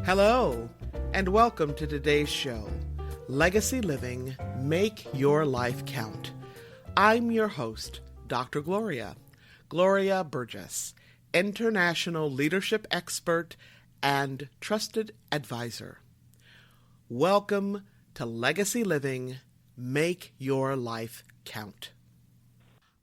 Hello, and welcome to today's show, Legacy Living, Make Your Life Count. I'm your host, Dr. Gloria Burgess, international leadership expert and trusted advisor. Welcome to Legacy Living, Make Your Life Count.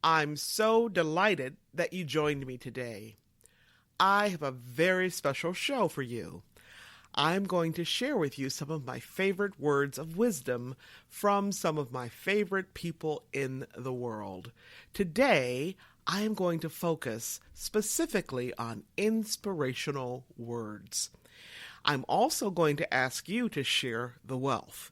I'm so delighted that you joined me today. I have a very special show for you. I'm going to share with you some of my favorite words of wisdom from some of my favorite people in the world. Today, I am going to focus specifically on inspirational words. I'm also going to ask you to share the wealth.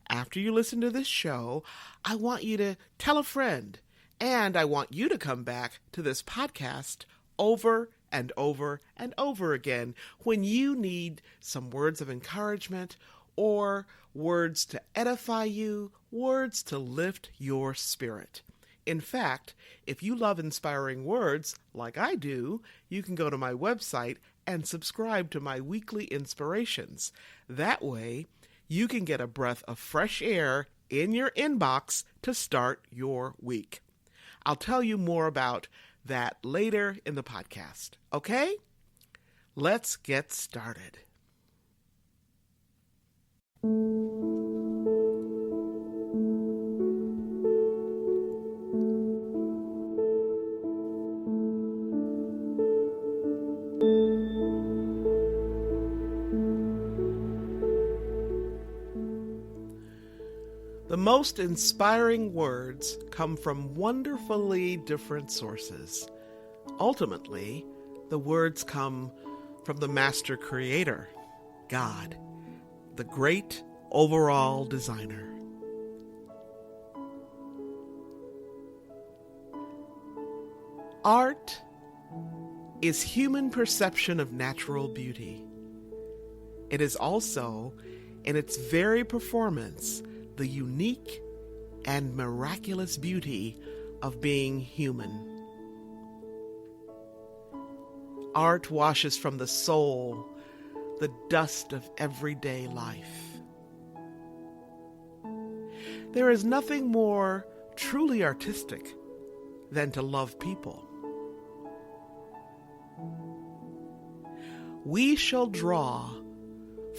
After you listen to this show, I want you to tell a friend, and I want you to come back to this podcast over and over and over again when you need some words of encouragement or words to edify you, words to lift your spirit. In fact, if you love inspiring words like I do, you can go to my website and subscribe to my weekly inspirations. That way, you can get a breath of fresh air in your inbox to start your week. I'll tell you more about that later in the podcast. Okay? Let's get started. The most inspiring words come from wonderfully different sources. Ultimately, the words come from the master creator, God, the great overall designer. Art is human perception of natural beauty. It is also, in its very performance, the unique and miraculous beauty of being human. Art washes from the soul the dust of everyday life. There is nothing more truly artistic than to love people. We shall draw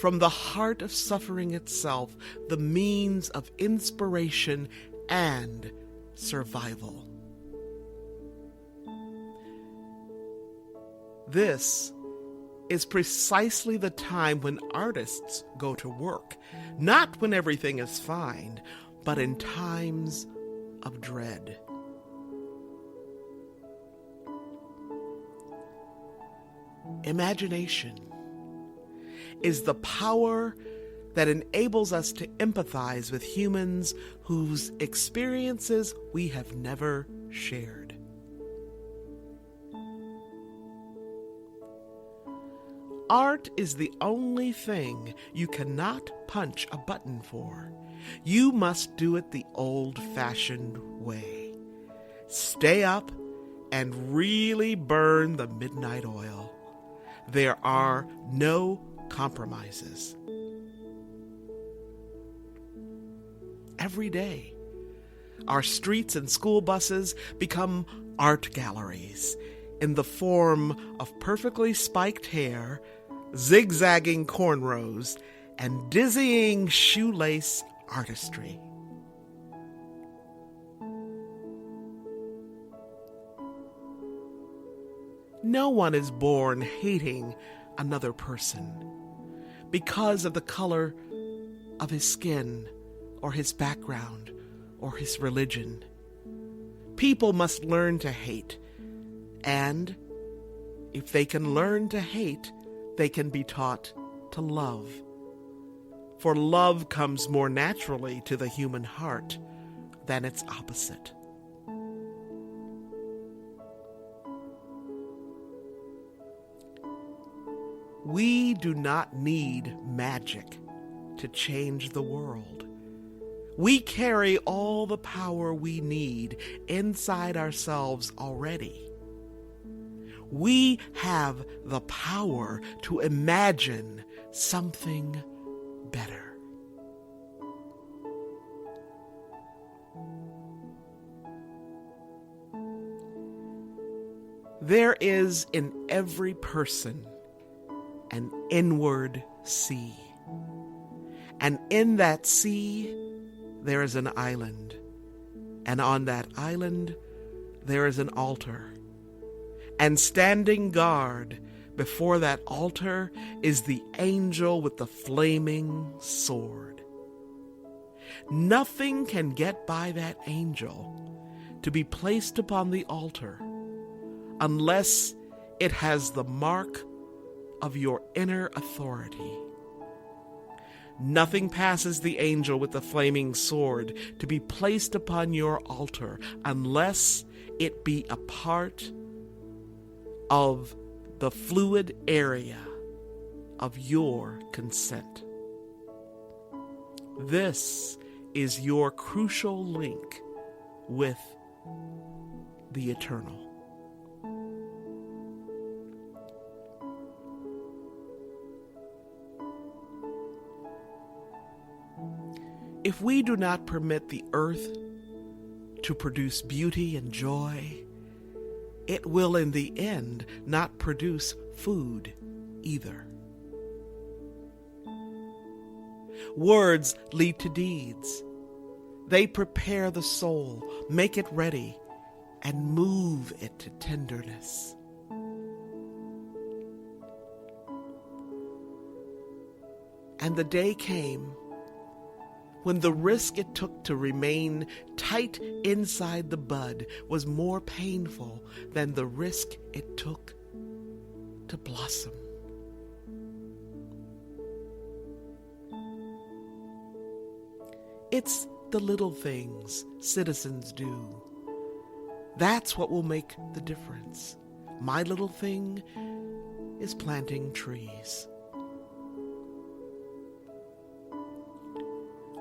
from the heart of suffering itself, the means of inspiration and survival. This is precisely the time when artists go to work, not when everything is fine, but in times of dread. Imagination is the power that enables us to empathize with humans whose experiences we have never shared. Art is the only thing you cannot punch a button for. You must do it the old-fashioned way. Stay up and really burn the midnight oil. There are no compromises. Every day, our streets and school buses become art galleries in the form of perfectly spiked hair, zigzagging cornrows, and dizzying shoelace artistry. No one is born hating another person because of the color of his skin or his background or his religion. People must learn to hate, and if they can learn to hate, they can be taught to love. For love comes more naturally to the human heart than its opposite. We do not need magic to change the world. We carry all the power we need inside ourselves already. We have the power to imagine something better. There is in every person an inward sea. And in that sea, there is an island. And on that island, there is an altar. And standing guard before that altar is the angel with the flaming sword. Nothing can get by that angel to be placed upon the altar unless it has the mark of your inner authority. Nothing passes the angel with the flaming sword to be placed upon your altar unless it be a part of the fluid area of your consent. This is your crucial link with the eternal. If we do not permit the earth to produce beauty and joy, it will in the end not produce food either. Words lead to deeds. They prepare the soul, make it ready, and move it to tenderness. And the day came when the risk it took to remain tight inside the bud was more painful than the risk it took to blossom. It's the little things citizens do. That's what will make the difference. My little thing is planting trees.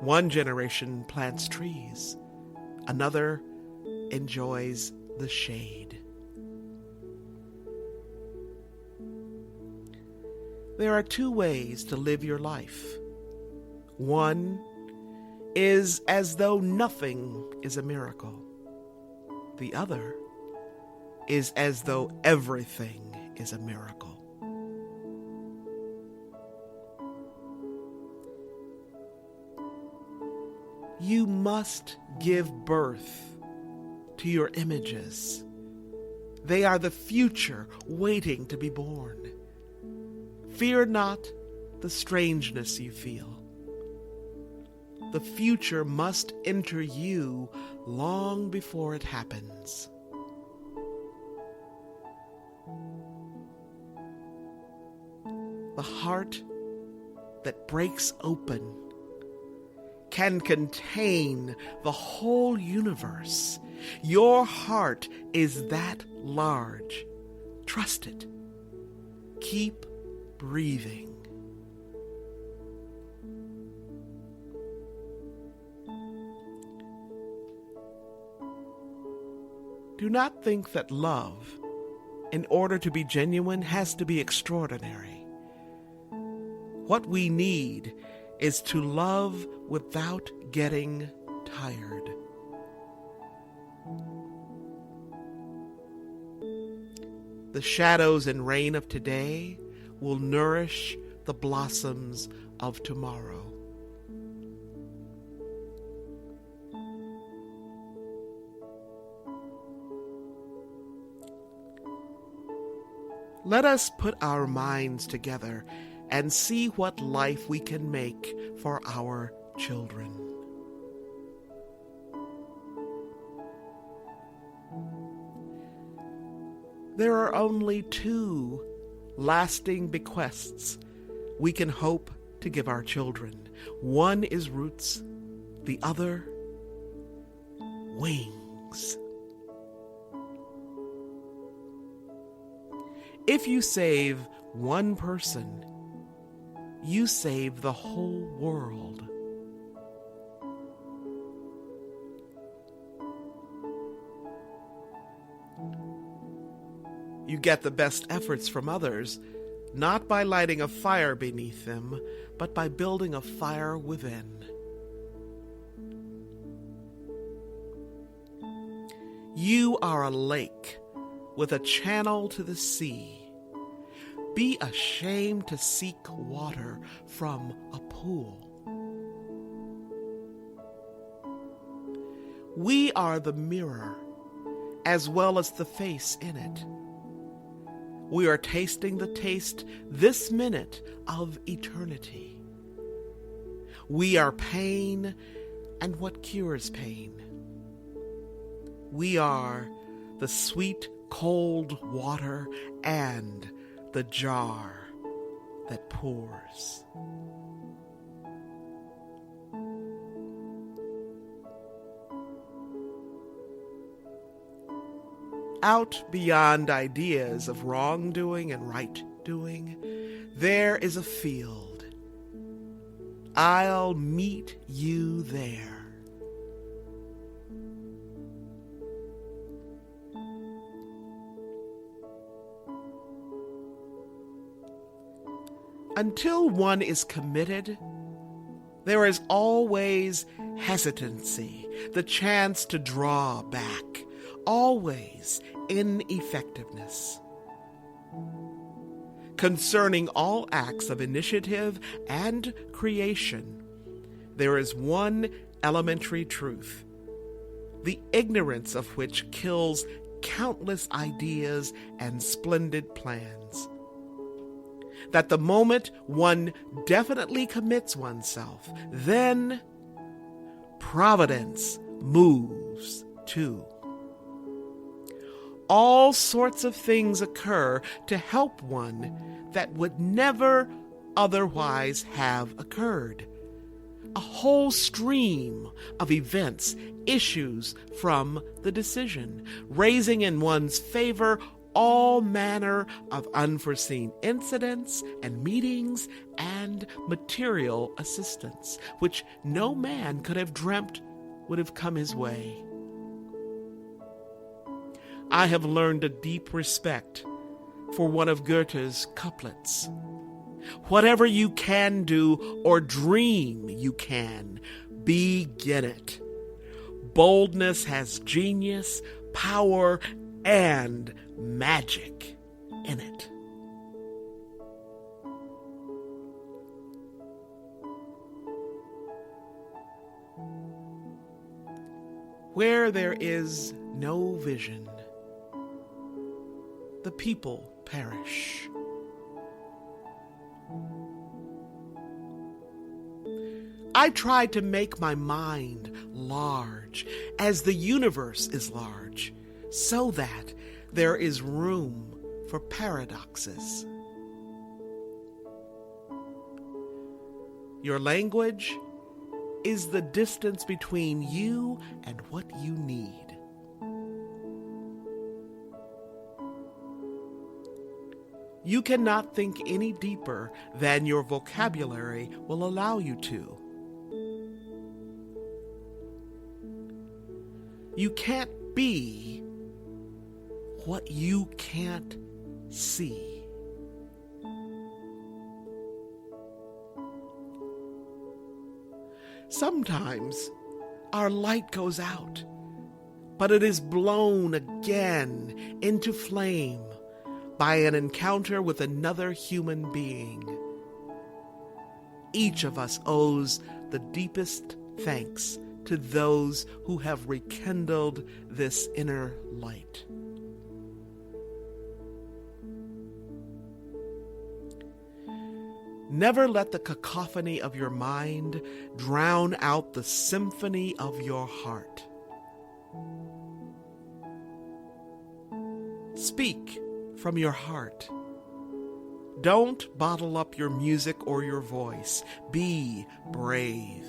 One generation plants trees, another enjoys the shade. There are two ways to live your life. One is as though nothing is a miracle. The other is as though everything is a miracle. You must give birth to your images. They are the future waiting to be born. Fear not the strangeness you feel. The future must enter you long before it happens. The heart that breaks open can contain the whole universe. Your heart is that large. Trust it. Keep breathing. Do not think that love, in order to be genuine, has to be extraordinary. What we need is to love without getting tired. The shadows and rain of today will nourish the blossoms of tomorrow. Let us put our minds together and see what life we can make for our children. There are only two lasting bequests we can hope to give our children. One is roots, the other wings. If you save one person, you save the whole world. You get the best efforts from others, not by lighting a fire beneath them, but by building a fire within. You are a lake with a channel to the sea. Be ashamed to seek water from a pool. We are the mirror, as well as the face in it. We are tasting the taste this minute of eternity. We are pain and what cures pain. We are the sweet, cold water and the jar that pours. Out beyond ideas of wrongdoing and right-doing, there is a field. I'll meet you there. Until one is committed, there is always hesitancy, the chance to draw back, always ineffectiveness. Concerning all acts of initiative and creation, there is one elementary truth, the ignorance of which kills countless ideas and splendid plans. That the moment one definitely commits oneself, then Providence moves too. All sorts of things occur to help one that would never otherwise have occurred. A whole stream of events issues from the decision, raising in one's favor all manner of unforeseen incidents and meetings and material assistance, which no man could have dreamt would have come his way. I have learned a deep respect for one of Goethe's couplets. Whatever you can do or dream you can, begin it. Boldness has genius, power, and magic in it. Where there is no vision, the people perish. I try to make my mind large, as the universe is large, so that there is room for paradoxes. Your language is the distance between you and what you need. You cannot think any deeper than your vocabulary will allow you to. You can't be what you can't see. Sometimes our light goes out, but it is blown again into flame by an encounter with another human being. Each of us owes the deepest thanks to those who have rekindled this inner light. Never let the cacophony of your mind drown out the symphony of your heart. Speak from your heart. Don't bottle up your music or your voice. Be brave.